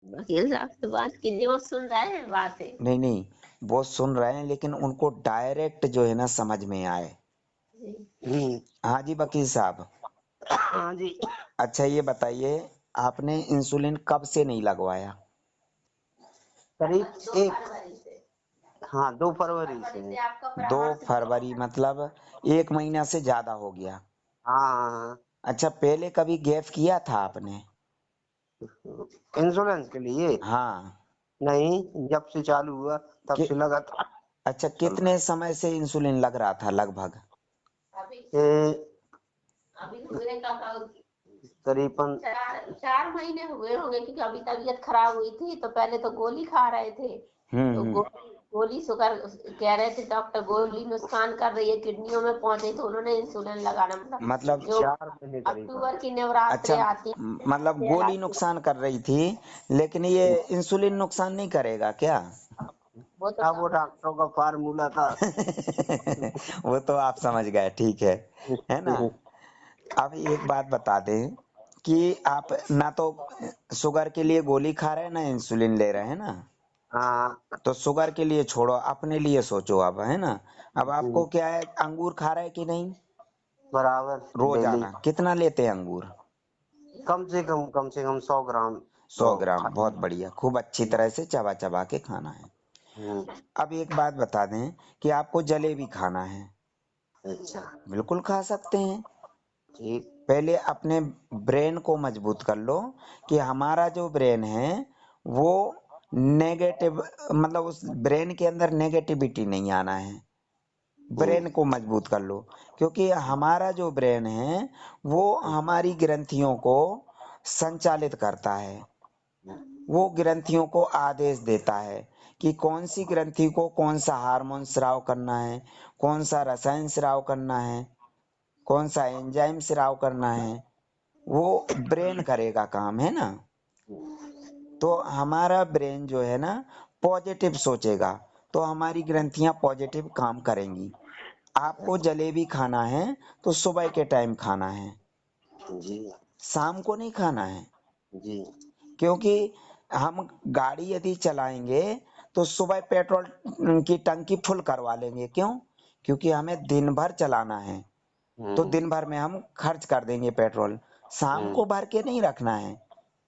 वकील साहब से बात कीजिए, वो सुन रहे हैं बातें। नहीं नहीं, वो सुन रहे हैं लेकिन उनको डायरेक्ट जो है ना समझ में आए। जी। हाँ जी वकील साहब। हाँ जी। अच्छा ये बताइए, आपने इंसुलिन कब से नहीं लगवाया? करीब एक, हाँ 2 फरवरी से। 2 फरवरी मतलब 1 महीना से ज्यादा हो गया। हाँ। अच्छा पहले कभी गैप किया था आपने? इंश्योरेंस के लिए हाँ। नहीं, जब से चालू हुआ तब कि, से लगातार अच्छा चल रहा कितने समय से इंसुलिन लग रहा था लगभग? है। करीबन 4 महीने हुए होंगे, क्योंकि अभी तबीयत खराब हुई थी तो पहले तो गोली खा रहे थे। तो हम्म। गोली शुगर कह रहे थे डॉक्टर, गोली नुकसान कर रही है, किडनियों में पहुंचे, तो उन्होंने इंसुलिन लगाना, मतलब मतलब जो 4 महीने करीबन। अच्छा अक्टूबर की नवरात्रि आती मतलब है गोली इलाज नुकसान कर रही थी, लेकिन ये इंसुलिन नुकसान नहीं करेगा क्या? वो तो वो डॉक्टरों का फार्मूला था। वो तो आप समझ गए, ठीक है ना। अब एक बात बता दें कि आप ना तो शुगर के लिए गोली खा रहे हैं ना इंसुलिन ले रहे हैं ना, हाँ। तो शुगर के लिए छोड़ो, अपने लिए सोचो अब, है ना। अब आपको क्या है, अंगूर खा रहे हैं कि नहीं? बराबर। डेली रोजाना कितना लेते हैं अंगूर? कम से कम 100 ग्राम 100 ग्राम, तो बहुत बढ़िया, खूब अच्छी तरह से चबा चबा के खाना है। हम्म, अब एक बात बता दें कि आपको जलेबी खाना है, अच्छा बिल्कुल खा सकते हैं। ठीक। पहले अपने ब्रेन को मजबूत कर लो कि हमारा जो ब्रेन है वो नेगेटिव, मतलब उस ब्रेन के अंदर नेगेटिविटी नहीं आना है। हम्म, ब्रेन को मजबूत कर लो, क्योंकि हमारा जो ब्रेन है वो हमारी ग्रंथियों को संचालित करता है। वो ग्रंथियों को आदेश देता है कि कौन सी ग्रंथि को कौन सा हार्मोन स्राव करना है, कौन सा रसायन स्राव करना है, कौन सा एंजाइम स्राव करना है। वो ब्रेन करेगा काम, है ना। तो हमारा ब्रेन जो है ना पॉजिटिव सोचेगा, तो हमारी ग्रंथियां पॉजिटिव काम करेंगी। आपको जलेबी खाना है तो सुबह के टाइम खाना है, जी शाम को नहीं खाना है। जी। क्योंकि हम गाड़ी यदि चलाएंगे तो सुबह पेट्रोल की टंकी फुल करवा लेंगे, क्यों? क्योंकि हमें दिन भर चलाना है, तो हम्म दिन भर में हम खर्च कर देंगे पेट्रोल। शाम हम्म को भर के नहीं रखना है,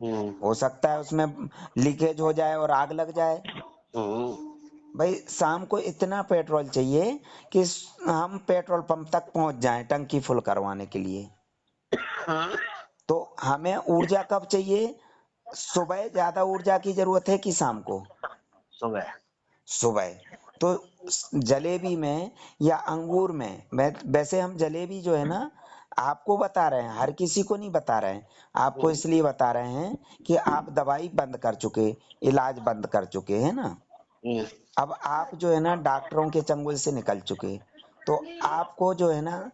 हम्म हो सकता है उसमें लीकेज हो जाए और आग लग जाए। हम्म। भाई शाम को इतना पेट्रोल चाहिए कि हम पेट्रोल पंप तक पहुंच जाएं टंकी फुल करवाने के लिए। तो हमें ऊर्जा कब चाहिए? सुबह ज्यादा ऊर्जा की जरूरत है कि शाम को? सुबह। सुबह। तो जलेबी में या अंगूर में, वैसे हम जलेबी जो है ना आपको बता रहे हैं, हर किसी को नहीं बता रहे हैं। आपको हम्म इसलिए बता रहे हैं कि आप दवाई बंद कर चुके, इलाज बंद कर चुके हैं ना। हम्म अब आप जो है ना डॉक्टरों के चंगुल से निकल चुके, तो आपको जो है ना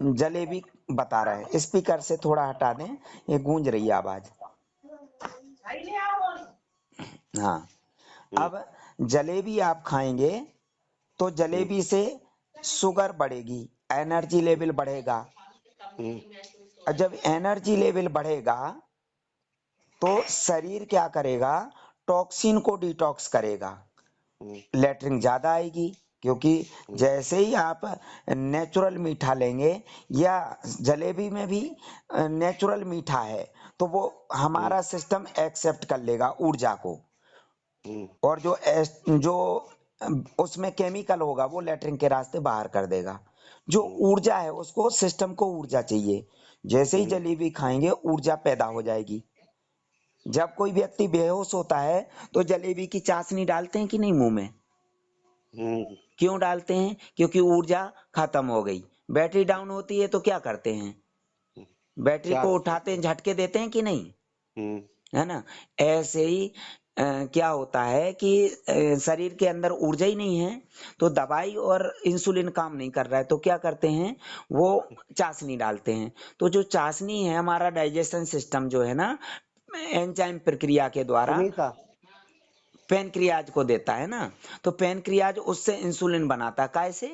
जलेबी बता रहे हैं। स्पीकर से थोड़ा हटा दें, ये गूंज रही है आवाज। हाँ। हम्म अब जलेबी आप खाएंगे तो हम्म जलेबी से शुगर बढ़ेगी, एनर्जी लेवल बढ़ेगा। हम्म और जब एनर्जी लेवल बढ़ेगा तो शरीर क्या करेगा? टॉक्सिन को डिटॉक्स करेगा, हम्म लेटरिन ज्यादा आएगी। क्योंकि जैसे ही आप नेचुरल मीठा लेंगे, या जलेबी में भी नेचुरल मीठा है, तो वो हम्म हमारा सिस्टम एक्सेप्ट कर लेगा ऊर्जा को। हम्म और जो उसमें केमिकल होगा वो लेटरिन के रास्ते बाहर कर देगा। जो ऊर्जा है उसको, सिस्टम को ऊर्जा चाहिए, जैसे ही हम्म जलेबी खाएंगे ऊर्जा पैदा हो जाएगी। जब कोई व्यक्ति बेहोश होता है तो जलेबी की चाशनी डालते हैं कि नहीं मुंह में? हम्म। क्यों डालते हैं? क्योंकि ऊर्जा खत्म हो गई। बैटरी डाउन होती है तो क्या करते हैं? बैटरी क्या? को उठाते हैं, झटके देते हैं कि नहीं, हम्म है ना। ऐसे ही क्या होता है कि शरीर के अंदर ऊर्जा ही नहीं है, तो दवाई और इंसुलिन काम नहीं कर रहा है, तो क्या करते हैं, वो चाशनी डालते हैं। तो जो चाशनी है, हमारा डाइजेशन सिस्टम जो है ना एंजाइम प्रक्रिया के द्वारा सुनीता। पेनक्रियाज को देता है ना। तो पेनक्रियाज उससे इंसुलिन बनाता है, कैसे?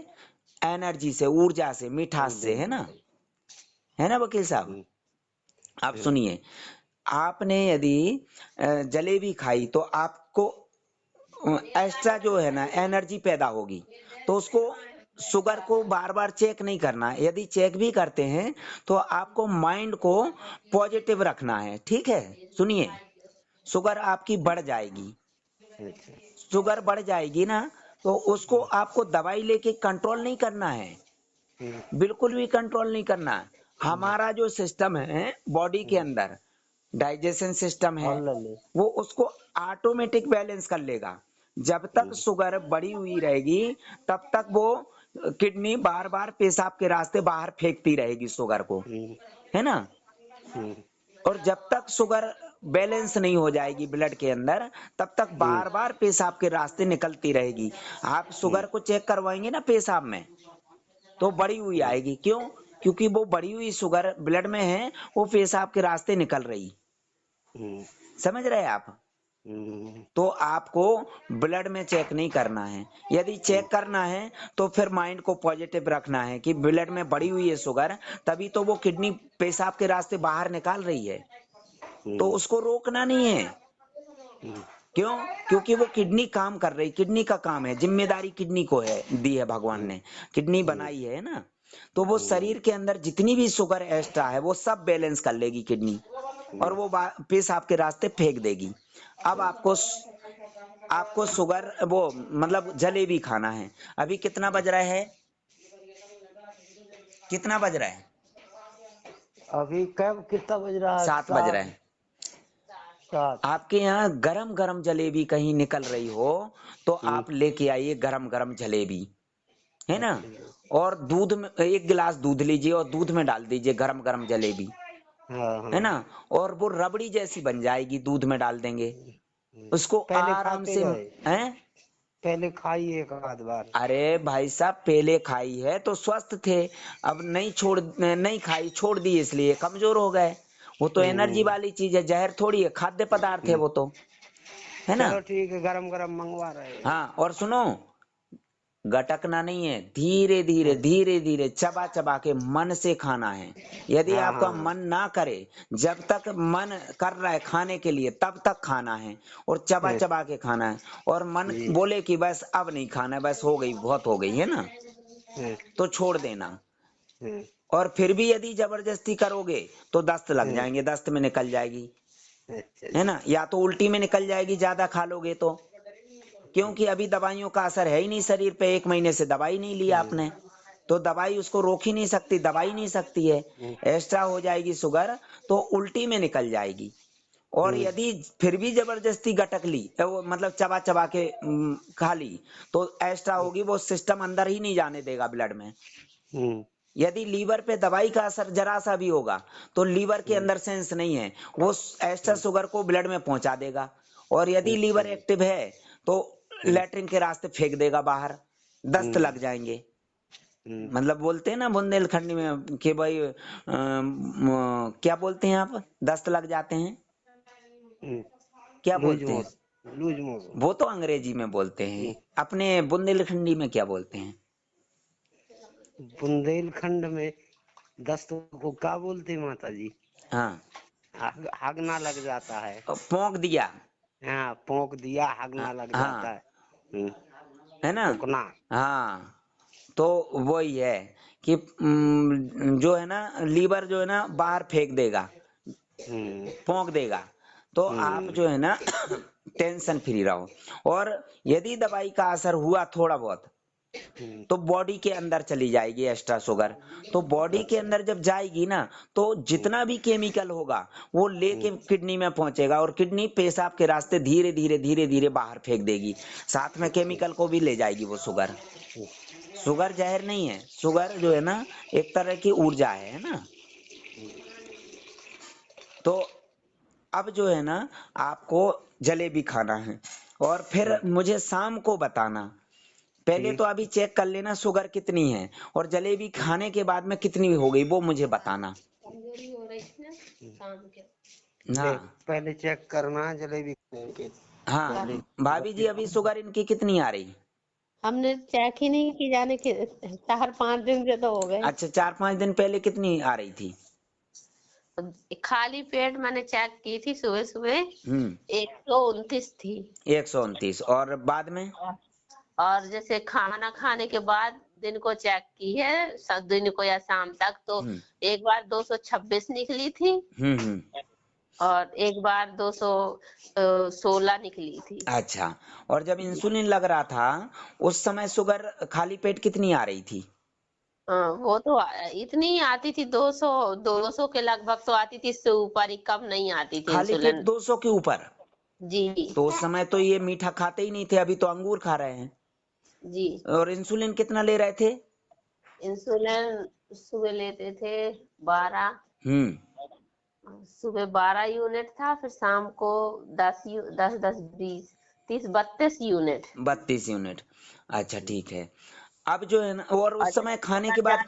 एनर्जी से, ऊर्जा से, मिठास से, है ना। है ना वकील साहब। हम्म आप सुनिए, आपने यदि जलेबी खाई तो आपको एक्स्ट्रा जो है ना एनर्जी पैदा होगी, तो उसको शुगर को बार बार चेक नहीं करना है। यदि चेक भी करते हैं तो आपको माइंड को पॉजिटिव रखना है, ठीक है। सुनिए, शुगर आपकी बढ़ जाएगी, अच्छा। शुगर बढ़ जाएगी ना, तो उसको आपको दवाई लेके कंट्रोल नहीं करना है, बिल्कुल भी कंट्रोल नहीं करना। हमारा जो सिस्टम है बॉडी के अंदर, डाइजेशन सिस्टम है, ऑलरेडी। वो उसको ऑटोमेटिक बैलेंस कर लेगा। जब तक शुगर बढ़ी हुई रहेगी तब तक वो किडनी बार बार पेशाब के रास्ते बाहर फेंकती रहेगी शुगर को, है ना। और जब तक शुगर बैलेंस नहीं हो जाएगी ब्लड के अंदर, तब तक बार बार पेशाब के रास्ते निकलती रहेगी। आप शुगर को चेक करवाएंगे ना पेशाब में, तो बढ़ी हुई आएगी। क्यों? क्योंकि वो बढ़ी हुई शुगर ब्लड में है, वो पेशाब के रास्ते निकल रही। समझ रहे हैं आप? तो आपको ब्लड में चेक नहीं करना है। यदि चेक करना है तो फिर माइंड को पॉजिटिव रखना है कि ब्लड में बढ़ी हुई है शुगर, तभी तो वो किडनी पेशाब के रास्ते बाहर निकाल रही है, तो उसको रोकना नहीं है। क्यों? क्योंकि वो किडनी काम कर रही, किडनी का काम है, जिम्मेदारी किडनी को है, दी है भगवान ने, किडनी बनाई है ना। तो वो शरीर के अंदर जितनी भी शुगर एक्स्ट्रा है वो सब बैलेंस कर लेगी किडनी, और वो पेशाब के रास्ते फेंक देगी। अब आपको शुगर वो मतलब जलेबी खाना है। अभी कितना बज रहा है? कितना बज रहा है? अभी कब कितना बज रहा है? 7 बज रहा है। 7। आपके यहाँ गरम गरम जलेबी कहीं निकल रही हो तो आप लेके आइए गरम गरम जलेबी, है ना। और दूध में 1 गिलास दूध लीजिए और दूध में डाल दीजिए गरम गरम जलेबी, है ना। और वो रबड़ी जैसी बन जाएगी, दूध में डाल देंगे उसको पहले आराम खाते से, रहे, हैं। पहले खाई एक आध बार। अरे भाई साहब, पहले खाई है तो स्वस्थ थे, अब नहीं खाई, छोड़ दी, इसलिए कमजोर हो गए। वो तो एनर्जी वाली चीज है, जहर थोड़ी है, खाद्य पदार्थ है वो तो, है ना। चलो ठीक है, गरम गरम मंगवा रहे हैं। हाँ, और सुनो, गटकना नहीं है, धीरे धीरे धीरे धीरे चबा चबा के मन से खाना है। यदि हाँ आपका हाँ। मन ना करे, जब तक मन कर रहा है खाने के लिए तब तक खाना है, और चबा चबा के खाना है। और मन बोले कि बस अब नहीं खाना है, बस हो गई, बहुत हो गई है ना, तो छोड़ देना। और फिर भी यदि जबरदस्ती करोगे तो दस्त लग जाएंगे, दस्त में निकल जाएगी, अच्छा है जी। ना, या तो उल्टी में निकल जाएगी ज्यादा खा लोगे तो। क्योंकि अभी दवाइयों का असर है ही नहीं शरीर पे, 1 महीने से दवाई नहीं ली आपने, तो दवाई उसको रोक ही नहीं सकती, दवाई नहीं सकती है। एक्स्ट्रा हो जाएगी शुगर तो उल्टी में निकल जाएगी। और यदि फिर भी जबरदस्ती गटक ली, तो वो मतलब चबा चबा के खा ली, तो एक्स्ट्रा होगी, वो सिस्टम अंदर ही नहीं जाने देगा ब्लड में। यदि लीवर पे दवाई का असर जरा सा भी होगा तो लीवर के अंदर सेंस नहीं है, वो एक्स्ट्रा शुगर को ब्लड में पहुंचा देगा। और यदि लीवर एक्टिव है तो लैट्रिन के रास्ते फेंक देगा बाहर, दस्त लग जाएंगे। मतलब बोलते हैं ना बुंदेलखंडी में कि भाई क्या बोलते हैं आप, दस्त लग जाते हैं, क्या लूज बोलते हैं? Motion, loose motion. वो तो अंग्रेजी में बोलते हैं, अपने बुंदेलखंडी में क्या बोलते हैं? बुंदेलखंड में दस्त को क्या बोलते हैं माता जी? हाँ, हगना लग जाता है। पोंक दिया। हाँ, पोंक दिया, हगना लग जाता हाँ, है। है ना। उकना। हाँ, तो वही है कि जो है ना लीवर जो है ना बाहर फेंक देगा, पोंक देगा। तो आप जो है ना टेंशन फ्री रहो। और यदि दवाई का असर हुआ थोड़ा बहुत तो बॉडी के अंदर चली जाएगी एक्स्ट्रा शुगर। तो बॉडी के अंदर जब जाएगी ना, तो जितना भी केमिकल होगा वो लेके किडनी में पहुंचेगा, और किडनी पेशाब के रास्ते धीरे धीरे धीरे धीरे बाहर फेंक देगी, साथ में केमिकल को भी ले जाएगी वो शुगर। शुगर जहर नहीं है, शुगर जो है ना एक तरह की ऊर्जा है ना। तो अब जो है ना आपको जलेबी खाना है, और फिर मुझे शाम को बताना। पहले तो अभी चेक कर लेना शुगर कितनी है, और जलेबी खाने के बाद में कितनी हो गई वो मुझे बताना। कमजोरी हो रही थी ना शाम के। हाँ, पहले चेक करना है जलेबी के। हाँ भाभी जी, अभी शुगर इनकी कितनी आ रही? हमने चेक ही नहीं की, जाने के 4-5 दिन से तो हो गए। अच्छा, 4-5 दिन पहले कितनी आ रही थी? खाली पेट मैंने चेक की थी सुबह सुबह, 129 थी। 129 और बाद में? और जैसे खाना खाने के बाद दिन को चेक की है, दिन को या शाम तक, तो एक बार 226 निकली थी और एक बार 216 निकली थी। अच्छा, और जब इंसुलिन लग रहा था उस समय शुगर खाली पेट कितनी आ रही थी? वो तो इतनी आती थी, 200 के लगभग तो आती थी, इससे ऊपर ही कम नहीं आती थी खाली पेट इंसुलिन। 200 के ऊपर? जी तो उस समय तो ये मीठा खाते ही नहीं थे, अभी तो अंगूर खा रहे हैं। जी। और इंसुलिन कितना ले रहे थे? इंसुलिन सुबह लेते थे 12, सुबह 12 यूनिट था, फिर शाम को 10 10 20 30 32 यूनिट। 32 यूनिट। अच्छा ठीक है। अब जो है ना, और और उस समय जब खाने के बाद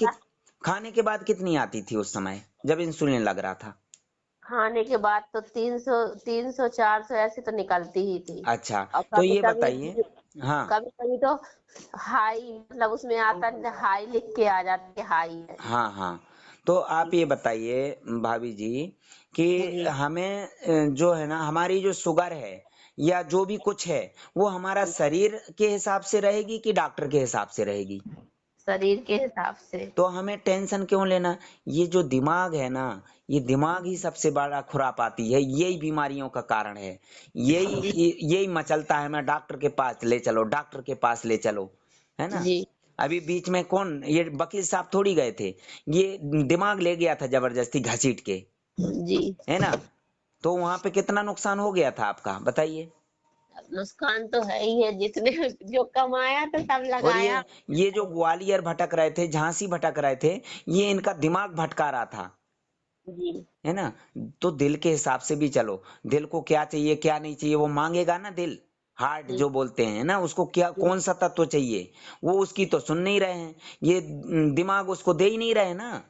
खाने के बाद कितनी आती थी उस समय जब इंसुलिन लग रहा था? खाने के बाद तो 300 400 ऐसे तो निकलती ही थी। अच्छा, और तो कभी ये कभी बताइए। हाँ कभी कभी तो हाई, मतलब उसमें आता हाई लिख के आ जाती है, हाई है। हाँ हाँ, तो आप ये बताइए भाभी जी कि जी हमें जो है ना, हमारी जो शुगर है या जो भी कुछ है, वो हमारा शरीर के हिसाब से रहेगी कि डॉक्टर के हिसाब से रहेगी? शरीर के हिसाब से। तो हमें टेंशन क्यों लेना? ये जो दिमाग है ना, ये दिमाग ही सबसे बड़ा खुरापाती है, यही बीमारियों का कारण है। जी यही मचलता है, मैं डॉक्टर के पास ले चलो, डॉक्टर के पास ले चलो, है ना? जी अभी बीच में कौन, ये वकील साहब थोड़ी गए थे, ये दिमाग ले गया था जबरदस्ती घसीट के, जी। है ना? तो वहां पे कितना नुकसान हो गया था आपका, बताइए। नुकसान तो है ही है, जितने जो कमाया तो सब और लगाया। ये जो ग्वालियर भटक रहे थे, झांसी भटक रहे थे, ये इनका दिमाग भटका रहा था, जी है ना? तो दिल के हिसाब से भी चलो, दिल को क्या चाहिए क्या नहीं चाहिए वो मांगेगा ना दिल। हार्ट जी जो बोलते हैं ना, उसको क्या जी कौन सा तत्व चाहिए, वो उसकी तो सुन नहीं रहे हैं। ये दिमाग उसको दे ही नहीं रहे ना।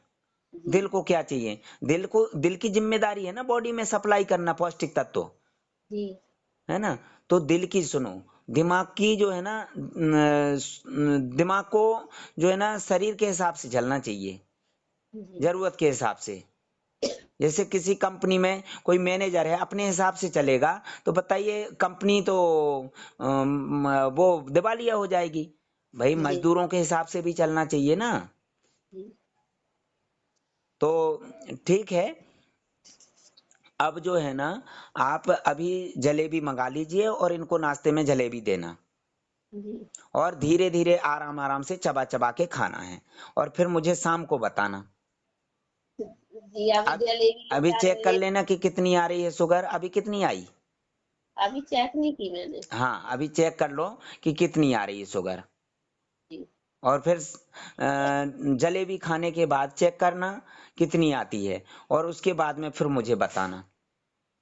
जी दिल को क्या चाहिए? दिल की जिम्मेदारी है ना बॉडी में सप्लाई करना पौष्टिक तत्व, जी है ना? तो दिल की सुनो, दिमाग की जो है ना, दिमाग को जो है ना शरीर के हिसाब से चलना चाहिए, जी जरूरत के हिसाब से। जैसे किसी कंपनी में कोई मैनेजर है, अपने हिसाब से चलेगा तो बताइए कंपनी तो वो दिवालिया हो जाएगी। भाई जी मजदूरों के हिसाब से भी चलना चाहिए ना। जी। तो ठीक है, अब जो है ना, आप अभी जलेबी मंगा लीजिए और इनको नाश्ते में जलेबी देना, जी और धीरे धीरे आराम आराम से चबा चबा के खाना है, और फिर मुझे शाम को बताना। जी। अभी अब जलेबी अभी क्या चेक कर ले, लेना कि कितनी आ रही है शुगर, अभी कितनी आई? अभी चेक नहीं की मैंने। हाँ अभी चेक कर लो कि कितनी आ रही है शुगर, जी और फिर जलेबी खाने के बाद चेक करना कितनी आती है, और उसके बाद में फिर मुझे बताना।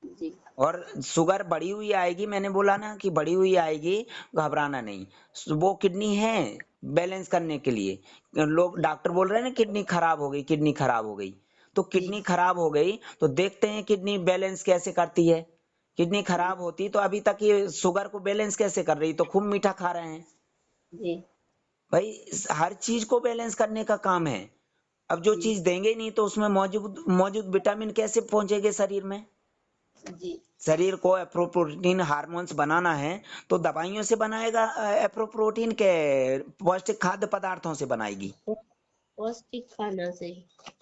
जी और शुगर बढ़ी हुई आएगी, मैंने बोला ना कि बढ़ी हुई आएगी, घबराना नहीं। वो किडनी है बैलेंस करने के लिए। लोग डॉक्टर बोल रहे हैं ना किडनी खराब हो गई, किडनी खराब हो गई, तो जी किडनी खराब हो गई तो देखते हैं किडनी बैलेंस कैसे करती है। किडनी खराब होती तो अभी तक ये शुगर को बैलेंस कैसे कर रही, तो खूब मीठा खा रहे हैं। जी भाई हर चीज को बैलेंस करने का काम है। अब जो जी चीज देंगे ही नहीं तो उसमें मौजूद मौजूद विटामिन कैसे पहुंचेंगे शरीर में? जी शरीर को एप्रोप्रोटीन हार्मोन्स बनाना है तो दवाइयों से बनाएगा? एप्रोप्रोटीन के पौष्टिक खाद्य पदार्थों से बनाएगी, पौष्टिक खाना से।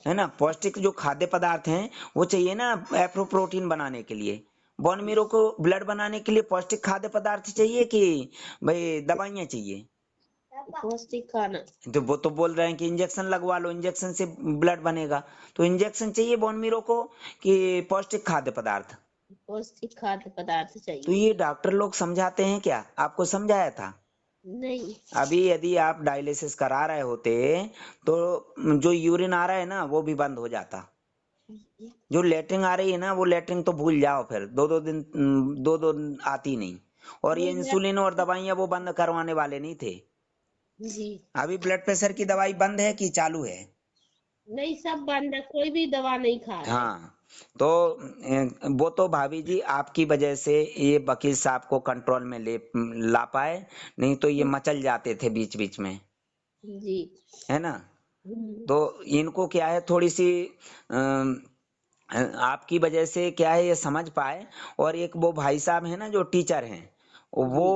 है ना? पौष्टिक जो खाद्य पदार्थ हैं वो चाहिए ना एप्रोप्रोटीन बनाने के लिए। बोन मेरो को ब्लड बनाने के लिए पौष्टिक खाद्य पदार्थ चाहिए कि भाई दवाइयाँ चाहिए? पौष्टिक खाना। तो वो तो बोल रहे हैं कि इंजेक्शन लगवा लो, इंजेक्शन से ब्लड बनेगा। तो इंजेक्शन चाहिए बोन मेरो को कि पौष्टिक खाद्य पदार्थ? पौष्टिक खाद्य पदार्थ तो चाहिए। ये डॉक्टर लोग समझाते हैं क्या? आपको समझाया था? नहीं। अभी यदि आप डायलिसिस करा रहे होते तो जो यूरिन आ रहा है ना वो भी बंद हो जाता। जो लेटरिन आ रही है ना वो लेटरिन तो भूल जाओ, फिर दो दो दिन आती नहीं। और ये नहीं मैं। इंसुलिन और दवाइयां वो बंद करवाने वाले नहीं थे। जी अभी ब्लड प्रेशर की दवाई बंद है कि चालू है? नहीं, सब बंद है, कोई भी दवा नहीं खा रहे। हाँ, तो वो तो भाभी जी आपकी वजह से ये वकील साहब को कंट्रोल में ले ला पाए, नहीं तो ये मचल जाते थे बीच बीच में, जी है ना? हम्म, तो इनको क्या है, थोड़ी सी आपकी वजह से क्या है ये समझ पाए। और एक वो भाई साहब है ना जो टीचर हैं, वो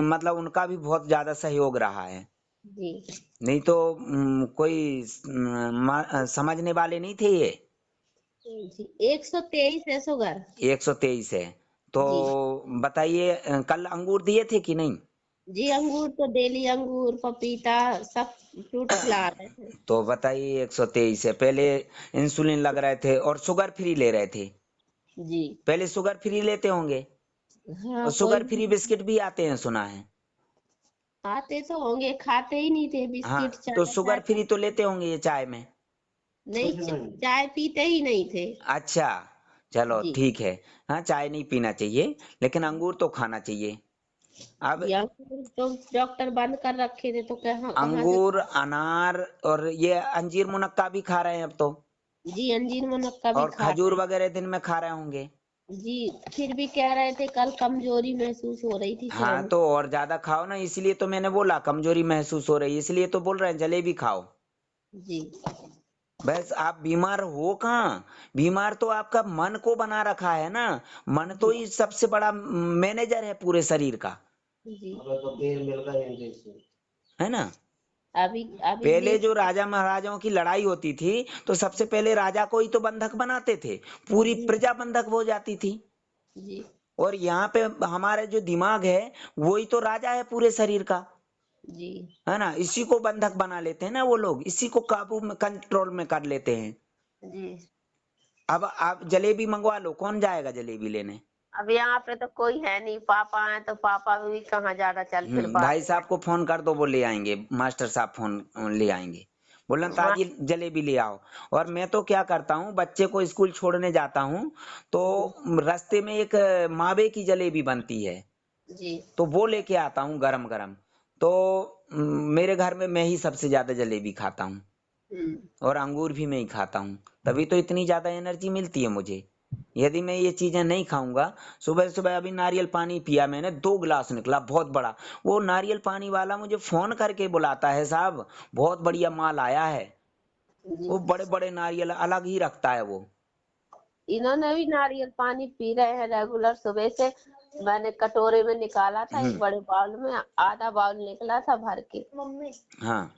मतलब उनका भी बहुत ज्यादा सहयोग रहा है। जी नहीं तो कोई समझने वाले नहीं थे ये। जी 123 है शुगर। 123 है तो जी बताइए, कल अंगूर दिए थे कि नहीं? जी अंगूर तो डेली अंगूर पपीता सब फ्रूट खिला रहे थे। तो बताइए 123 है। पहले इंसुलिन लग रहे थे और शुगर फ्री ले रहे थे। जी पहले शुगर फ्री लेते होंगे। हाँ और कोई शुगर फ्री बिस्किट भी आते हैं सुना है। आते तो होंगे, खाते ही नहीं थे हाँ, बिस्किट तो चाय शुगर चाय। फ्री तो लेते होंगे ये चाय में। नहीं चाय पीते ही नहीं थे। अच्छा, चलो जी ठीक है। हाँ, चाय नहीं पीना चाहिए, लेकिन अंगूर तो खाना चाहिए। अब जी अंगूर तो डॉक्टर बंद कर रखे थे तो कहाँ से। अंगूर, अनार और ये अंजीर मुनक्का भी खा रहे हैं अब तो। जी अंजीर मुनक्का भी और खा खजूर रहे वगैरह दिन में खा रहे होंगे। हैं। जी फिर भी कह रहे थे कल कमजोरी महसूस हो रही थी हाँ, सिर में। तो और ज्यादा खाओ ना, इसलिए तो मैंने बोला कमजोरी महसूस हो रही है, इसलिए तो बोल रहे हैं जलेबी खाओ। जी बस आप बीमार हो कहाँ? बीमार तो आपका मन को बना रखा है ना। मन तो जी ही सबसे बड़ा मैनेजर है पूरे शरीर का, जी है ना। अभी अभी पहले देख। जो राजा महाराजाओं की लड़ाई होती थी तो सबसे पहले राजा को ही तो बंधक बनाते थे, पूरी जी प्रजा बंधक हो जाती थी। जी और यहाँ पे हमारे जो दिमाग है वही तो राजा है पूरे शरीर का, जी है ना। इसी को बंधक बना लेते हैं ना वो लोग, इसी को काबू में कंट्रोल में कर लेते हैं। जी अब आप जलेबी मंगवा लो, कौन जाएगा जलेबी लेने? अब यहाँ पे तो कोई है नहीं, पापा है तो पापा भी कहाँ ज्यादा चल फिर पा भाई रहे साहब को फोन कर दो, वो ले आएंगे, मास्टर साहब फोन ले आएंगे। बोलना हैं। ताजी जलेबी ले आओ। और मैं तो क्या करता हूँ, बच्चे को स्कूल छोड़ने जाता हूँ तो जी रास्ते में एक मावे की जलेबी बनती है, जी तो वो लेके आता हूँ गरम गरम। तो मेरे घर में मैं ही सबसे ज्यादा जलेबी खाता हूँ। हम्म और अंगूर भी मैं ही खाता हूँ, तभी तो इतनी ज्यादा एनर्जी मिलती है मुझे। यदि मैं ये चीजें नहीं खाऊंगा, सुबह सुबह अभी नारियल पानी पिया मैंने, 2 गिलास निकला बहुत बड़ा। वो नारियल पानी वाला मुझे फोन करके बुलाता है, साहब बहुत बढ़िया माल आया है। जी वो बड़े बड़े नारियल अलग ही रखता है वो। इन्होंने भी नारियल पानी पी रहे हैं रेगुलर सुबह से। मैंने कटोरे में निकाला था, एक हम्म। बड़े बाउल में आधा बाउल निकला था भर के। मम्मी हाँ,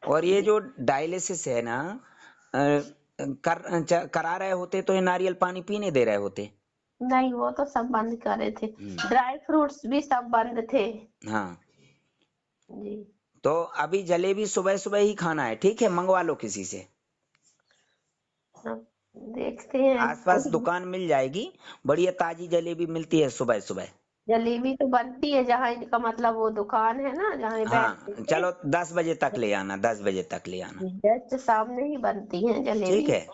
और ये जी जो डायलिसिस है ना, करा रहे होते तो ये नारियल पानी पीने दे रहे होते। नहीं वो तो सब बंद करे थे, हम्म। ड्राई फ्रूट्स भी सब बंद थे। हाँ, जी तो अभी जलेबी सुबह सुबह ही खाना है, ठीक है, मंगवा लो किसी से। अब देखते हैं आसपास दुकान मिल जाएगी, बढ़िया ताजी जलेबी मिलती है सुबह सुबह। जलेबी तो बनती है जहाँ इनका मतलब वो दुकान है ना जहाँ ये बैठते हाँ, थे। चलो 10 बजे तक ले आना, 10 बजे तक ले आना। जस्ट सामने ही बनती है ठीक जलेबी। है,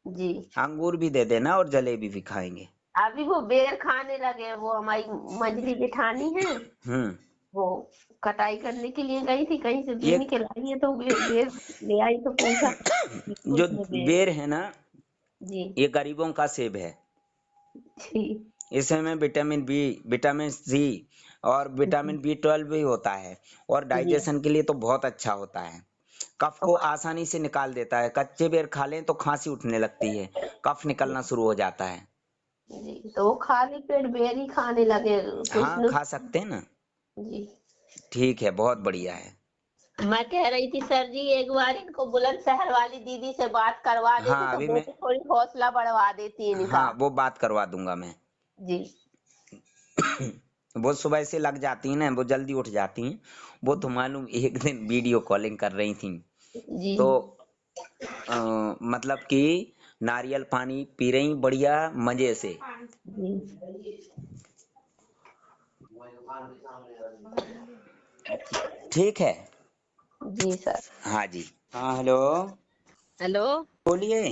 जी अंगूर भी दे देना और जलेबी भी खाएंगे। अभी वो बेर खाने लगे हैं, वो हमारी मंझली जेठानी है। हम्म। वो कटाई करने के लिए गई थी, कहीं से ये बीन के लाई है तो बेर ले आई तो पूछा कि जो उसमें बेर। बेर है ना, जी ये गरीबों का सेब है। जी इसमें विटामिन बी, विटामिन सी और जी विटामिन B12 भी होता है। और जी डाइजेशन के लिए तो बहुत अच्छा होता है। कफ को आसानी से निकाल देता है। कच्चे बेर खा लें तो खांसी उठने लगती है, कफ निकलना शुरू हो जाता है। जी तो वो खाली पेट बेर ही खाने लगे कुछ हाँ, न। खा सकते हैं ना। जी ठीक है, बहुत बढ़िया है। मैं कह रही थी सर जी एक बार इनको बुलंदशहर वाली दीदी से बात करवा देते हाँ, तो अभी वो मैं, भी थोड़ी हौसला बढ़वा देती इनका। हाँ वो बात करवा दूंगा मैं। जी वो सुबह से लग जाती है ना, वो जल्दी उठ जाती हैं। वो तो मालूम एक दिन वीडियो कॉलिंग कर रही थी, जी तो मतलब कि नारियल पानी पी रही बढ़िया मजे से। जी ठीक है। जी सर। हाँ जी। हाँ, हेलो। हेलो बोलिए।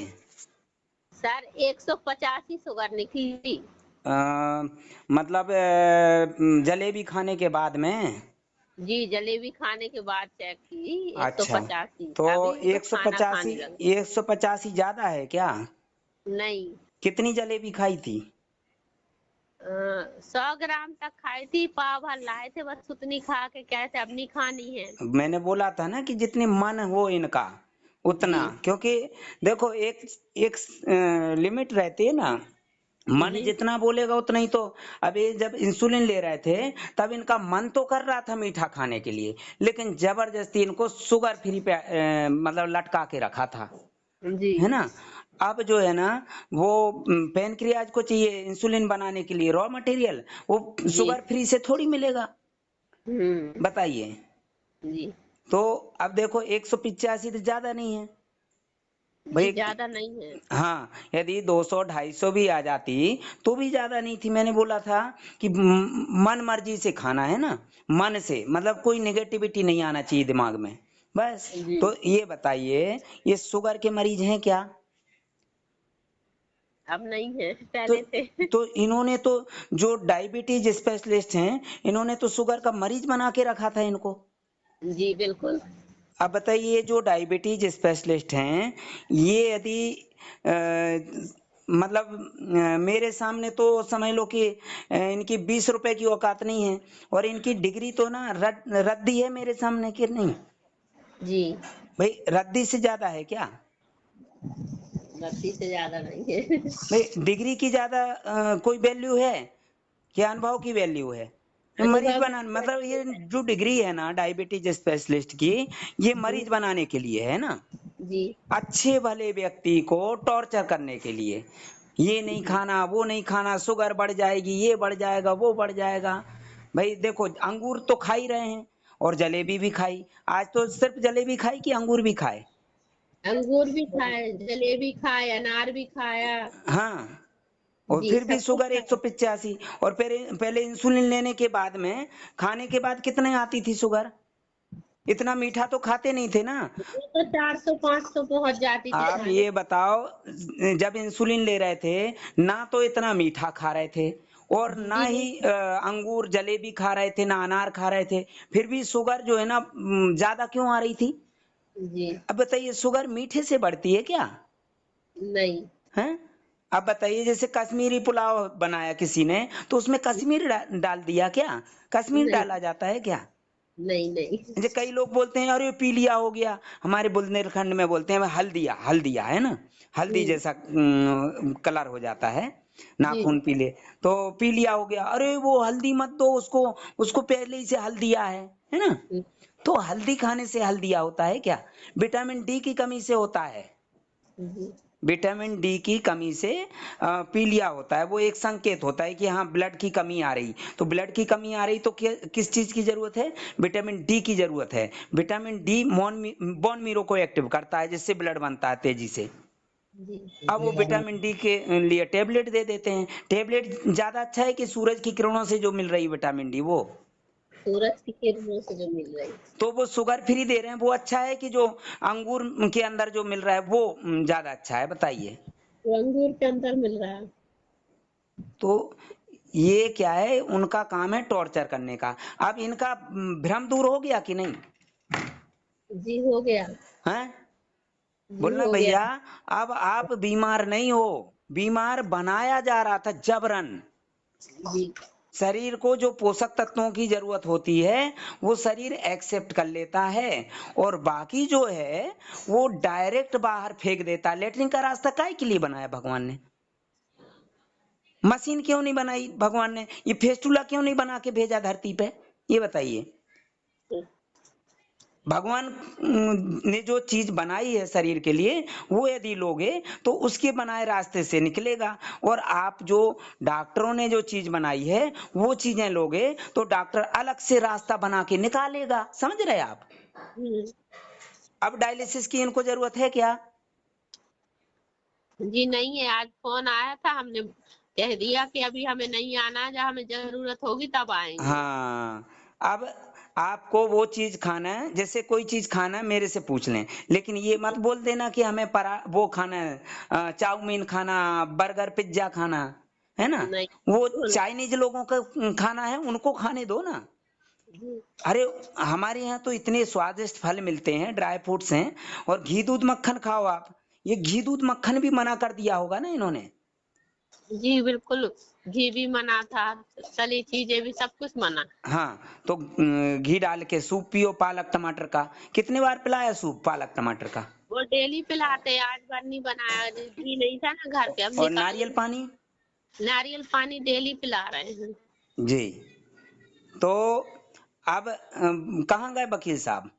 सर 185 शुगर निकली। अ, मतलब जलेबी खाने के बाद में। जी जलेबी खाने के बाद चेक की एक सौ अच्छा, पचासी तो अभी तो एक सौ खाना पचासी खाने लगे। 185 ज्यादा है क्या? नहीं कितनी जलेबी खाई थी? 100 ग्राम तक खाई थी, पाव भर लाए थे बस उतनी खा के कहते अब नहीं खानी है। मैंने बोला था ना कि जितने मन हो इनका उतना, क्योंकि देखो एक एक लिमिट रहती है ना, मन जी जितना बोलेगा उतना ही तो। अब ये जब इंसुलिन ले रहे थे तब इनका मन तो कर रहा था मीठा खाने के लिए, लेकिन जबरदस्ती इनको शुगर फ्री पे मतलब लटका के रखा था, जी है ना। अब जो है ना वो पेनक्रियाज को चाहिए इंसुलिन बनाने के लिए रॉ मटेरियल, वो जी। शुगर फ्री से थोड़ी मिलेगा, हम्म। बताइए। जी तो अब देखो 185 तो ज्यादा नहीं है जी, भाई। ज्यादा नहीं है। हाँ, यदि 200 250 भी आ जाती तो भी ज्यादा नहीं थी। मैंने बोला था कि मन मर्जी से खाना है ना, मन से, मतलब कोई नेगेटिविटी नहीं आना चाहिए दिमाग में, बस। जी तो ये बताइए, ये शुगर के मरीज हैं क्या? अब नहीं है, तो पहले थे। तो इन्होंने तो, जो डायबिटीज स्पेशलिस्ट हैं, इन्होंने तो शुगर का मरीज बना के रखा था इनको। जी बिल्कुल। अब बताइए, जो डायबिटीज स्पेशलिस्ट हैं, ये यदि अ, मतलब मेरे सामने तो समझ लो कि इनकी 20 रुपए की औकात नहीं है, और इनकी डिग्री तो ना रद्दी है मेरे सामने, कि नहीं जी, भाई? रद्दी से ज्यादा है क्या? 30 से ज्यादा नहीं है। भाई डिग्री की ज्यादा कोई वैल्यू है? क्या अनुभव की वैल्यू है? ये मरीज अनुभव बनाने, मतलब ये जो डिग्री है ना डायबिटीज स्पेशलिस्ट की, ये जी मरीज बनाने के लिए है ना, जी अच्छे भले व्यक्ति को टॉर्चर करने के लिए। ये नहीं जी खाना, वो नहीं खाना, शुगर बढ़ जाएगी, ये बढ़ जाएगा, वो बढ़ जाएगा। भाई देखो, अंगूर तो खा ही रहे हैं, और जलेबी भी खाई। आज तो सिर्फ जलेबी खाई कि अंगूर भी खाए? अंगूर भी खाए, जलेबी खाए, अनार भी खाया। हाँ, और जी फिर भी सब कुछ शुगर खाया। 185। और पहले पहले इंसुलिन लेने के बाद में, खाने के बाद कितने आती थी शुगर? इतना मीठा तो खाते नहीं थे ना। वो तो 400 500 पहुंच जाती थी आप खाने। ये बताओ, जब इंसुलिन ले रहे थे, ना तो इतना मीठा खा रहे थे, और ना जी ही बिल्कुल। अंगूर जलेबी खा रहे थे, ना अनार खा रहे थे, फिर भी शुगर जो है ना ज्यादा क्यों आ रही थी? जी अब बताइए, शुगर मीठे से बढ़ती है क्या? नहीं। हैं? अब बताइए, जैसे कश्मीरी पुलाव बनाया किसी ने, तो उसमें कश्मीर डाल दिया क्या? कश्मीर नहीं डाला जाता है क्या? नहीं नहीं। जैसे कई लोग बोलते हैं अरे पीलिया हो गया, हमारे बुंदेलखंड में बोलते हैं हल्दिया, हल्दिया है ना, हल्दी हम्म। जैसा कलर हो जाता है, जी नाखून पीले। तो पीलिया हो गया, अरे वो हल्दी मत दो उसको, उसको पहले ही से हल्दिया है ना। तो हल्दी खाने से हल्दिया होता है क्या? विटामिन डी की कमी से होता है। जी विटामिन डी की कमी से पीलिया होता है। वो एक संकेत होता है कि हाँ ब्लड की कमी आ रही। तो ब्लड की कमी आ रही तो किस चीज की जरूरत है? विटामिन डी की जरूरत है। विटामिन डी बोन मीरो को एक्टिव करता है, जिससे ब्लड बनता है तेजी से। जी। अब वो विटामिन डी के लिए टेबलेट दे देते हैं। टेबलेट ज्यादा अच्छा है कि सूरज की किरणों से जो मिल रही विटामिन डी वो? सूरज की किरणों से जो मिल रही। तो वो शुगर फ्री दे रहे हैं, वो अच्छा है कि जो अंगूर के अंदर जो मिल रहा है वो ज्यादा अच्छा है, बताइए। वो अंगूर के अंदर मिल रहा है। तो ये क्या है, उनका काम है टॉर्चर करने का। अब इनका भ्रम दूर हो गया कि नहीं? जी हो गया। हैं? जी बोलना हो गया। भैया। अब आप बीमार नहीं हो, बीमार बनाया जा रहा था जबरन। जी शरीर को जो पोषक तत्वों की जरूरत होती है वो शरीर एक्सेप्ट कर लेता है, और बाकी जो है वो डायरेक्ट बाहर फेंक देता है। लेटरिन का रास्ता काहे के लिए बनाया भगवान ने? मशीन क्यों नहीं बनाई भगवान ने? ये फेस्टुला क्यों नहीं बना के भेजा धरती पे? ये बताइए। भगवान ने जो चीज बनाई है शरीर के लिए, वो यदि लोगे तो उसके बनाए रास्ते से निकलेगा। और आप जो डॉक्टरों ने जो चीज बनाई है वो चीजें लोगे तो डॉक्टर अलग से रास्ता बना के निकालेगा, समझ रहे आप? हम्म। अब डायलिसिस की इनको जरूरत है क्या? जी नहीं है, आज फोन आया था, हमने कह दिया कि अभी हमें नहीं आना, जब हमें जरूरत होगी तब आएंगे। हाँ। अब आपको वो चीज खाना है, जैसे कोई चीज खाना है मेरे से पूछ लें, लेकिन ये मत बोल देना कि हमें वो खाना है, चाउमीन खाना, बर्गर पिज्जा खाना, है ना। नहीं वो बिल्कुल। चाइनीज लोगों का खाना है, उनको खाने दो ना। जी अरे हमारे यहाँ तो इतने स्वादिष्ट फल मिलते हैं, ड्राई फ्रूट्स हैं, और घी दूध मक्खन खाओ आप। ये घी दूध मक्खन भी मना कर दिया होगा ना इन्होंने? जी बिल्कुल। घी भी मना था, तली चीजें भी, सब कुछ मना। हाँ तो घी डाल के सूप पियो पालक टमाटर का। कितनी बार पिलाया सूप पालक टमाटर का? वो डेली पिलाते, आज बार नहीं बनाया, घी नहीं था ना घर पे, अब और निकाले। नारियल पानी? नारियल पानी डेली पिला रहे हैं जी। तो अब कहाँ गए वकील साहब?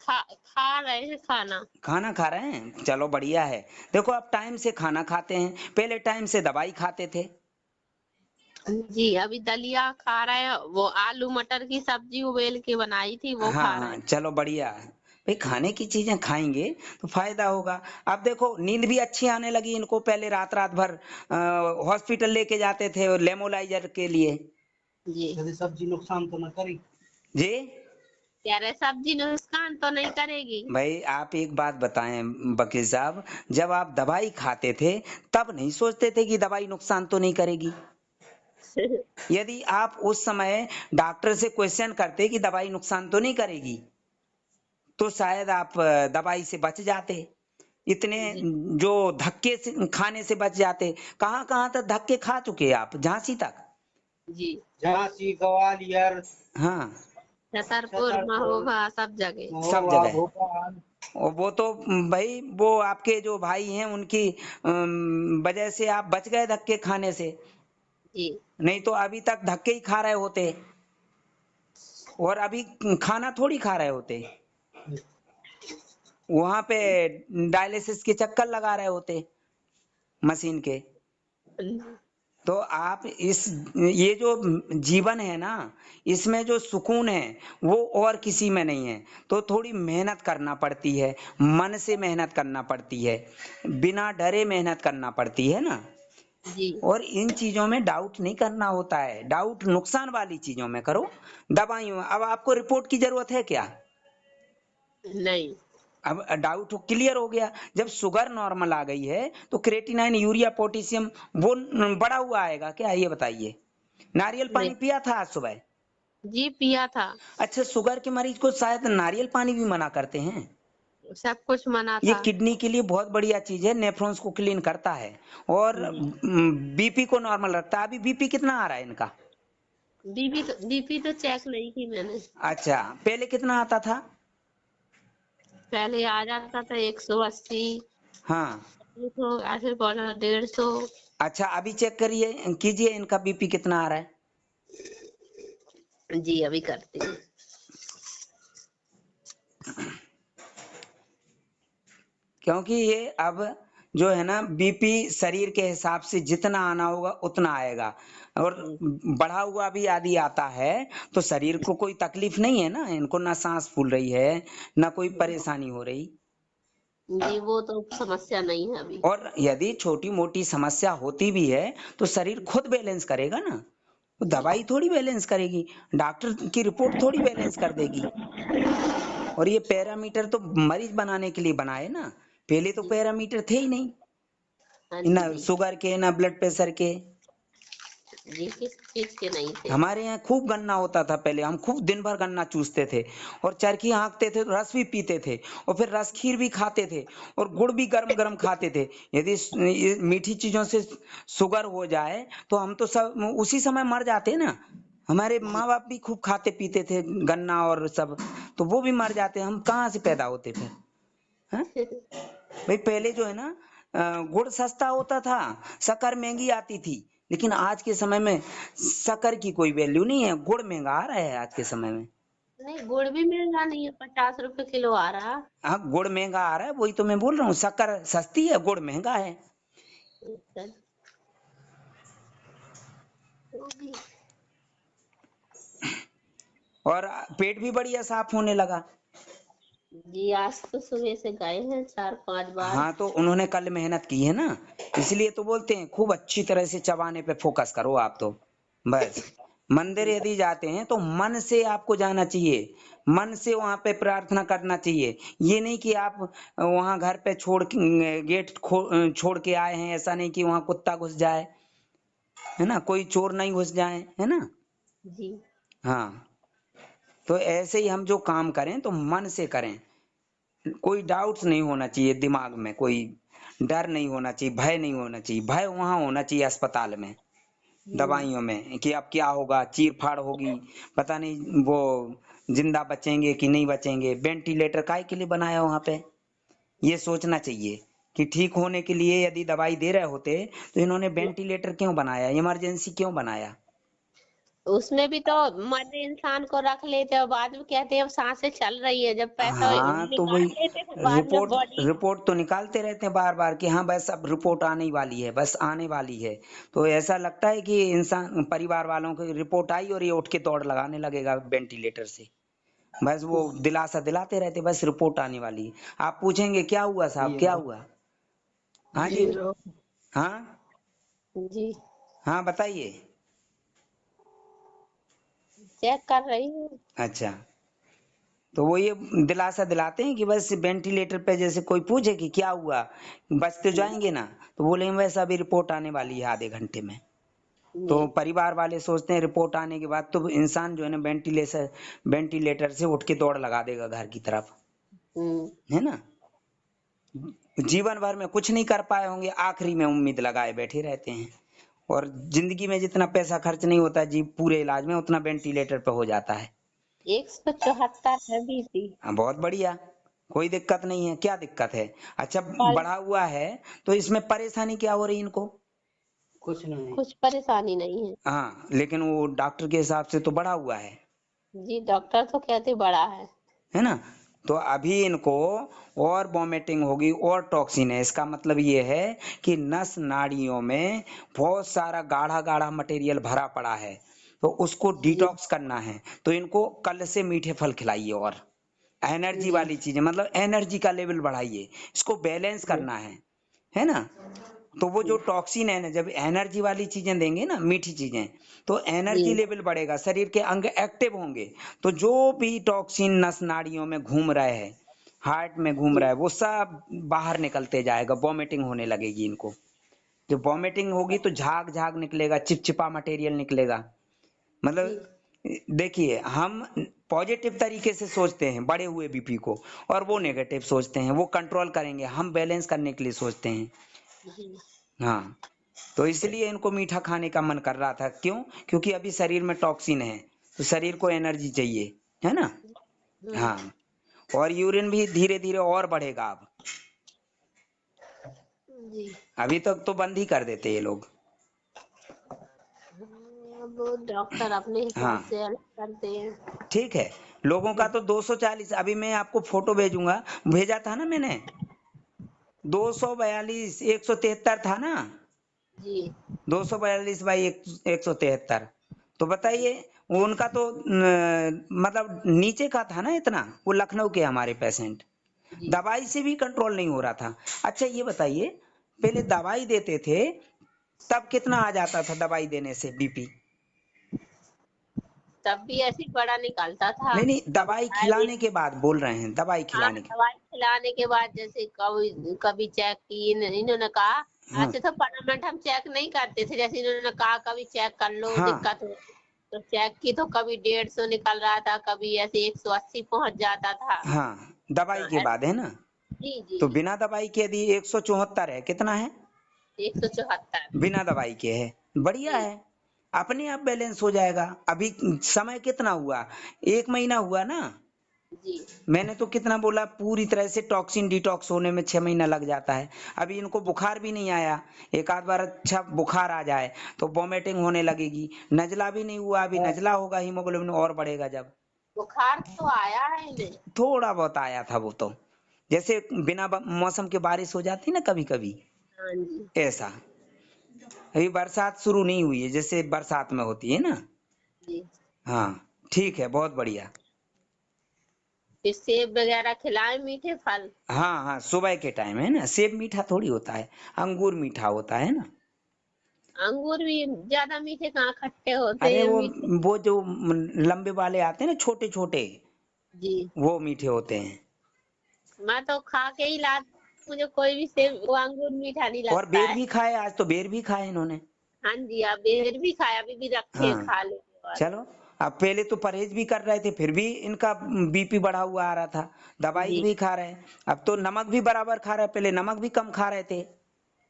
खा रहे हैं खाना। खाना खा रहे हैं, चलो बढ़िया है। देखो अब टाइम से खाना खाते हैं, पहले टाइम से दवाई खाते थे। जी अभी दलिया खा रहे हैं, वो आलू मटर की सब्जी उबेल के बनाई थी वो हाँ खा रहे हाँ हैं। चलो बढ़िया है भाई, खाने की चीजें खाएंगे तो फायदा होगा। अब देखो नींद भी अच्छी आने लगी इनको, पहले रात रात भर हॉस्पिटल लेके जाते थे लेमोलाइजर के लिए। जी सब्जी नुकसान तो न करी? जी कह रहे सब्जी नुकसान तो नहीं करेगी। भाई आप एक बात बताएं वकील साहब, जब आप दवाई खाते थे तब नहीं सोचते थे कि दवाई नुकसान तो नहीं करेगी? यदि आप उस समय डॉक्टर से क्वेश्चन करते कि दवाई नुकसान तो नहीं करेगी, तो शायद आप दवाई से बच जाते, इतने जी जो धक्के से खाने से बच जाते। कहाँ कहाँ तक धक्के खा चुके आप? झांसी तक? जी झांसी, ग्वालियर, हाँ छतरपुर छतरपुर, महोबा सब जगह। सब महोबा, जगह। भोपाल। और वो तो भाई वो आपके जो भाई हैं उनकी वजह से आप बच गए धक्के खाने से, जी नहीं तो अभी तक धक्के ही खा रहे होते और अभी खाना थोड़ी खा रहे होते, वहां पे डायलिसिस के चक्कर लगा रहे होते मशीन के। तो आप इस ये जो जीवन है ना, इसमें जो सुकून है वो और किसी में नहीं है। तो थोड़ी मेहनत करना पड़ती है, मन से मेहनत करना पड़ती है, बिना डरे मेहनत करना पड़ती है ना। जी और इन चीजों में डाउट नहीं करना होता है, डाउट नुकसान वाली चीजों में करो। दवाइयों में अब आपको रिपोर्ट की जरूरत है क्या? नहीं। अब डाउट क्लियर हो गया। जब शुगर नॉर्मल आ गई है तो क्रेटिनाइन यूरिया पोटेशियम वो बढ़ा हुआ आएगा क्या, ये बताइए? नारियल नहीं पानी पिया था आज सुबह? जी पिया था। अच्छा, शुगर के मरीज को शायद नारियल पानी भी मना करते हैं। सब कुछ मना ये था। किडनी के लिए बहुत बढ़िया चीज है, नेफ्रॉन्स को क्लीन करता है और जी बीपी को नॉर्मल रखता है। अभी बीपी कितना आ रहा है इनका? बीपी तो चेक नहीं की मैंने। अच्छा, पहले कितना आता था? पहले आ जाता था 180, हाँ। तो ऐसे पहुंचा 150। अच्छा अभी चेक करिए, कीजिए इनका बीपी कितना आ रहा है। जी अभी करती हूँ। क्योंकि ये अब जो है ना बीपी शरीर के हिसाब से जितना आना होगा उतना आएगा, और बढ़ा हुआ भी आदि आता है तो शरीर को कोई तकलीफ नहीं है ना, इनको ना सांस फूल रही है ना कोई परेशानी हो रही। जी वो तो समस्या नहीं है अभी। और यदि छोटी मोटी समस्या होती भी है तो शरीर खुद बैलेंस करेगा ना, तो दवाई थोड़ी बैलेंस करेगी, डॉक्टर की रिपोर्ट थोड़ी बैलेंस कर देगी। और ये पैरामीटर तो मरीज बनाने के लिए बनाए ना, पहले तो जी पैरामीटर थे ही नहीं, हाँ ना जी। शुगर के ना ब्लड प्रेशर के। जी किस चीज के नहीं थे। हमारे यहाँ खूब गन्ना होता था पहले, हम खूब दिन भर गन्ना चूसते थे और चरखी हाँकते थे तो रस भी पीते थे और फिर रस खीर भी खाते थे और गुड़ भी गरम गरम खाते थे। यदि ये मीठी चीजों से शुगर हो जाए तो हम तो सब उसी समय मर जाते ना। हमारे माँ बाप भी खूब खाते पीते थे गन्ना और सब, तो वो भी मर जाते, हम कहाँ से पैदा होते फिर? हैं भाई, पहले जो है ना गुड़ सस्ता होता था, शक्कर महंगी आती थी, लेकिन आज के समय में शक्कर की कोई वैल्यू नहीं है, गुड़ महंगा आ रहा है आज के समय में। नहीं गुड़ भी महंगा नहीं है, 50 रुपए किलो आ रहा। हाँ गुड़ महंगा आ रहा है, वही तो मैं बोल रहा हूँ, शक्कर सस्ती है गुड़ महंगा है। अच्छा, तो भी और पेट भी बढ़िया साफ होने लगा। जी आज तो सुबह से गए हैं 4-5 बार। हाँ तो उन्होंने कल मेहनत की है ना, इसलिए तो बोलते हैं खूब अच्छी तरह से चबाने पे फोकस करो आप तो। बस मंदिर यदि जाते हैं तो मन से आपको जाना चाहिए, मन से वहां पे प्रार्थना करना चाहिए। ये नहीं कि आप वहां घर पे गेट छोड़ के आए हैं, ऐसा नहीं कि वहां कुत्ता घुस जाए, है ना, कोई चोर नहीं घुस जाए, है ना। जी हाँ तो ऐसे ही हम जो काम करें तो मन से करें, कोई डाउट्स नहीं होना चाहिए दिमाग में, कोई डर नहीं होना चाहिए, भय नहीं होना चाहिए। भय वहां होना चाहिए अस्पताल में, दवाइयों में कि अब क्या होगा, चीर फाड़ होगी, पता नहीं वो जिंदा बचेंगे कि नहीं बचेंगे। वेंटिलेटर काहे के लिए बनाया वहां पे, ये सोचना चाहिए कि ठीक होने के लिए यदि दवाई दे रहे होते तो इन्होंने वेंटिलेटर क्यों बनाया, इमरजेंसी क्यों बनाया। उसमें भी तो मरे इंसान को रख लेते और बाद में कहते हैं अब सांसें चल रही है, जब पैसा हाँ तो निकाल वही लेते फिर बाद में रिपोर्ट बॉडी। रिपोर्ट तो निकालते रहते हैं बार बार कि हाँ बस अब रिपोर्ट आने वाली है, बस आने वाली है। तो ऐसा लगता है कि इंसान परिवार वालों को रिपोर्ट आई और ये उठ के दौड़ लगाने लगेगा वेंटिलेटर से। बस वो दिलासा दिलाते रहते, बस रिपोर्ट आने वाली है। आप पूछेंगे क्या हुआ साहब, क्या हुआ। हाँ जी। हाँ जी हाँ बताइए। चेक कर रही हूँ। अच्छा, तो वो ये दिलासा दिलाते हैं कि बस वेंटिलेटर पे जैसे कोई पूछे कि क्या हुआ, बचते जाएंगे ना, तो बोलेंगे वैसा अभी रिपोर्ट आने वाली है आधे घंटे में। तो परिवार वाले सोचते हैं रिपोर्ट आने के बाद तो इंसान जो है ना वेंटिलेटर से उठ के दौड़ लगा देगा घर की तरफ, है ना। जीवन भर में कुछ नहीं कर पाए होंगे, आखिरी में उम्मीद लगाए बैठे रहते हैं। और जिंदगी में जितना पैसा खर्च नहीं होता जी पूरे इलाज में, उतना वेंटिलेटर पे हो जाता है। 174 है बीपी। हाँ बहुत बढ़िया, कोई दिक्कत नहीं है। क्या दिक्कत है। अच्छा बढ़ा हुआ है तो इसमें परेशानी क्या हो रही इनको। कुछ नहीं, कुछ परेशानी नहीं है। हाँ लेकिन वो डॉक्टर के हिसाब से तो बढ़ा हुआ है जी डॉक्टर तो कहते बड़ा है ना। तो अभी इनको और वॉमिटिंग होगी और टॉक्सिन है, इसका मतलब ये है कि नस नाड़ियों में बहुत सारा गाढ़ा गाढ़ा मटेरियल भरा पड़ा है, तो उसको डिटॉक्स करना है। तो इनको कल से मीठे फल खिलाइए और एनर्जी वाली चीजें, मतलब एनर्जी का लेवल बढ़ाइए, इसको बैलेंस करना है ना। तो वो जो टॉक्सिन है ना, जब एनर्जी वाली चीजें देंगे ना, मीठी चीजें, तो एनर्जी जी लेवल बढ़ेगा, शरीर के अंग एक्टिव होंगे। तो जो भी टॉक्सिन नस नाड़ियों में घूम रहे हैं, हार्ट में घूम रहा है, वो सब बाहर निकलते जाएगा, वॉमिटिंग होने लगेगी इनको। जब वॉमिटिंग होगी तो झाग झाग निकलेगा, चिपचिपा मटेरियल निकलेगा। मतलब देखिए हम पॉजिटिव तरीके से सोचते हैं बढ़े हुए बीपी को, और वो नेगेटिव सोचते हैं, वो कंट्रोल करेंगे, हम बैलेंस करने के लिए सोचते हैं। हाँ तो इसलिए इनको मीठा खाने का मन कर रहा था, क्यों, क्योंकि अभी शरीर में टॉक्सिन है तो शरीर को एनर्जी चाहिए, है ना। हाँ और यूरिन भी धीरे धीरे और बढ़ेगा अब, जी। अभी तक तो बंद ही कर देते ये लोग। अब डॉक्टर अपने हिसाब हाँ से अलग करते हैं। ठीक है, लोगों का तो 240, अभी मैं आपको फोटो भेजूंगा, भेजा था ना मैंने, 242 173 था ना, जी 242 बाई 173। तो बताइए वो उनका तो मतलब नीचे का था ना इतना, वो लखनऊ के हमारे पेशेंट, जी। दवाई से भी कंट्रोल नहीं हो रहा था। अच्छा ये बताइए, पहले दवाई देते थे तब कितना आ जाता था दवाई देने से बीपी। तब भी ऐसे ही बड़ा निकलता था। नहीं नहीं, कभी दवाई आए खिलाने के बाद बोल रहे हैं, दवाई हाँ खिलाने के। दवाई खिलाने के बाद जैसे कभी कभी चेक की इन्होंने कहा। हाँ अच्छा तो परमानेंट हम चेक नहीं करते थे, जैसे इन्होंने कहा कभी चेक कर लो हाँ दिक्कत हो तो चेक की तो कभी 150 निकल रहा था, कभी ऐसे 180 पहुंच जाता था। हाँ दवाई के बाद है ना। जी जी। तो बिना दवाई के यदि 174 है, कितना है, 174। बिना दवाई के है, बढ़िया जी है, अपने आप बैलेंस हो जाएगा। अभी समय कितना हुआ, 1 महीना हुआ ना। जी। मैंने तो कितना बोला, पूरी तरह से टॉक्सिन डिटॉक्स होने में 6 महीना लग जाता है। अभी इनको बुखार भी नहीं आया, एक आध बार अच्छा बुखार आ जाए तो वॉमिटिंग होने लगेगी, नजला भी नहीं हुआ, अभी नजला होगा, हीमोग्लोबिन और बढ़ेगा जब। बुखार तो आया है इन्हें। थोड़ा बहुत आया था वो तो, जैसे बिना मौसम के बारिश हो जाती ना कभी कभी, हाँ जी ऐसा। अभी बरसात शुरू नहीं हुई है जैसे बरसात में होती है ना। जी। हाँ ठीक है, बहुत बढ़िया। फिर सेब वगैरह खिलाए मीठे फल। हाँ हाँ सुबह के टाइम है ना, सेब मीठा थोड़ी होता है, अंगूर मीठा होता है ना। अंगूर भी ज्यादा मीठे कहाँ, खट्टे होते अरे हैं वो मीठे। वो जो लंबे वाले आते हैं ना, छोटे छोटे, जी वो मीठे होते हैं। मैं तो खा के ही ला, मुझे कोई भी सेब वो अंगूर मीठा नहीं और लगता बेर है। भी खाए, आज तो बेर भी खाए इन्होंने। हाँ जी आप बेर भी खाया, अभी भी रखे हैं, हाँ खा लेंगे और। चलो, अब पहले तो परहेज भी कर रहे थे फिर भी इनका बीपी बढ़ा हुआ आ रहा था, दवाई जी भी खा रहे हैं, अब तो नमक भी बराबर खा रहे हैं, पहले नमक भी कम खा रहे थे,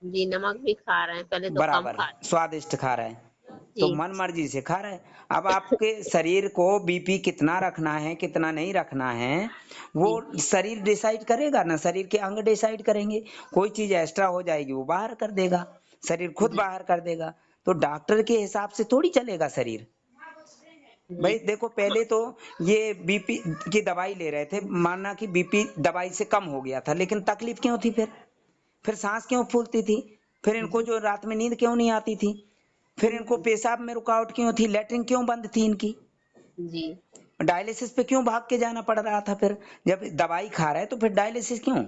जी नमक भी खा रहे हैं, पहले तो कम बराबर खाते। स्वादिष्ट खा रहे हैं। तो जी मन मर्जी से खा रहा है। अब आपके शरीर को बीपी कितना रखना है कितना नहीं रखना है वो जी शरीर डिसाइड करेगा ना, शरीर के अंग डिसाइड करेंगे। कोई चीज एक्स्ट्रा हो जाएगी वो बाहर कर देगा, शरीर खुद जी बाहर कर देगा। तो डॉक्टर के हिसाब से थोड़ी चलेगा शरीर। जी भाई देखो पहले तो ये बीपी की दवाई ले रहे थे, माना कि बीपी दवाई से कम हो गया था, लेकिन तकलीफ क्यों थी? फिर सांस क्यों फूलती थी? फिर इनको जी जो रात में नींद क्यों नहीं आती थी? फिर इनको पेशाब में रुकावट क्यों थी? लेटरिन क्यों बंद थी इनकी? जी डायलिसिस पे क्यों भाग के जाना पड़ रहा था? फिर जब दवाई खा रहा है तो फिर डायलिसिस क्यों?